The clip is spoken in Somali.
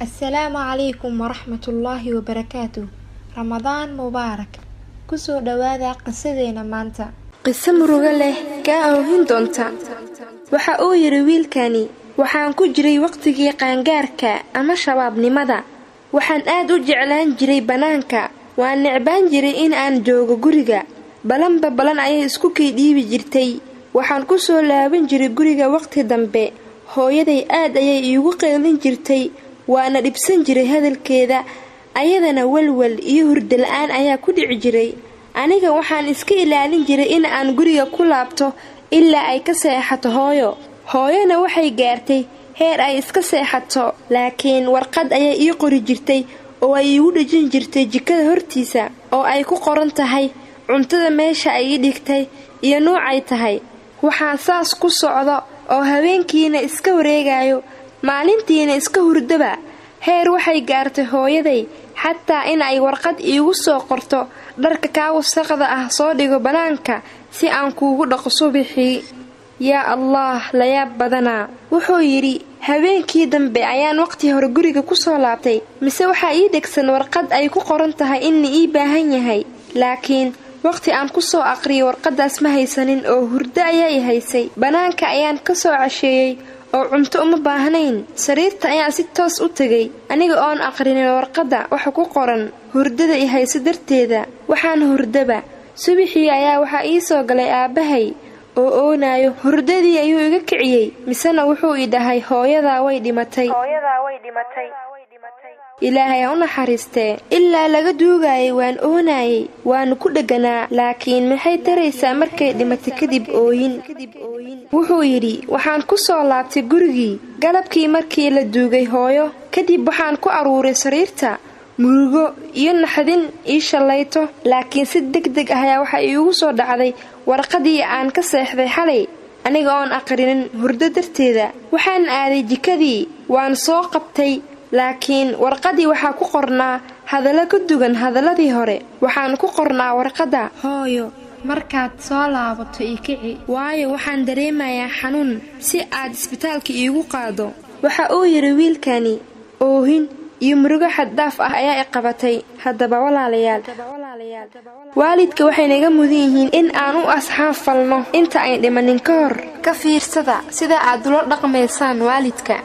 السلام عليكم ورحمة الله وبركاته. رمضان مبارك. كسو دوادا قصدينا مانتا qiso murugo leh ka awhin doonta. Waxa uu yiri wiilkani, waxaan ku jiray waqtigii qaangaarka ama shabaabnimada. Waxaan aad u jeclaan jiray banaanka, waan necbaan jiray in aan joogo guriga. Balan ayay isku dhiibi jirtay. Waxaan ku soo laaban jiray guriga waqti dambe. Hooyaday aad ayay iigu qeylin jirtay, waana dhibsan jiray hadalkeeda. Ayadana walwal iyo hurdo la'aan ayaa ku dhici jiray. Aniga waxaan iska ilaalin jiray in aan guriga ku laabto ilaa ay ka seexato hooyo. Hooyana waxay gaartay heer ay iska seexato, laakiin warqad ayay ii qori jirtay oo ay igu dhajin jirtay jikada hortiisa oo ay ku qoran tahay cuntada meesha ay ii dhigtay iyo noocay tahay. Waxaan saas ku socdo oo habeenkiina iska wareegayo, maalintiina iska hurdaba. heer waxay gaartay hooyaday xataa in ay warqad iigu soo qorto dharka ka wasaqda ah soo dhigo banaanka si aan kuugu dhaqo subaxii. yaa Allah, la yaab badana. Wuxuu yiri habeenkii dambe ayaan waqti hore guriga ku soo laabtay, mise waxa ii dhigsan warqad ay ku qoran tahay in ii baahan yahay. Laakiin waqti aan ku soo aqriyo warqadaas ma haysanin oo hurdo ayay haysay. Banaanka ayaan ka soo casheeyay oo cunto uma baahnayn. Sariirta ayaan si toos u tagay aniga oon aqrinin warqada waxa ku qoran. Hurdada i hayso darteeda waxaan hurdaba. Subaxii ayaa waxa ii soo galay aabahay oo oonayo. Hurdadii ayuu iga kiciyay, misana wuxuu ii dhahay hooyada way dhimatay. Ilaahay ha u naxariistee. Ilaa laga duugayay waan oonayay, waan ku dhaganaa. Laakiin maxay taraysaa markay dhimatay kadib ooyin? Wuxuu yiri waxaan ku soo laabtay gurigii galabkii markii la duugay hooyo. Kadib waxaan ku aruuray sariirta, murugo iyo naxdin ii shalayto. Laakiin si degdeg ah ayaa waxa iigu soo dhacday warqadii aan ka seexday xalay aniga oon aqrinin hurdo darteeda. Waxaan aaday jikadii, waan soo qabtay, laakiin warqadii waxa ku qornaa hadallo ka duwan hadaladii hore. Waxaan ku qornaa warqada: hooyo, markaad soo laabato ii kici, waayo waxaan dareemayaa xanuun, si aad isbitaalka iigu qaado. Waxa uu yiri wiilkani, oohin iyo murugo xad dhaaf ah ayaa i qabatay. Haddaba walaalayaal, waalidka waxay naga mudan yihiin in aan u asxaab falno inta ay dhimanin ka hor. Ka fiirsada sida aad ula dhaqmaysaan waalidka.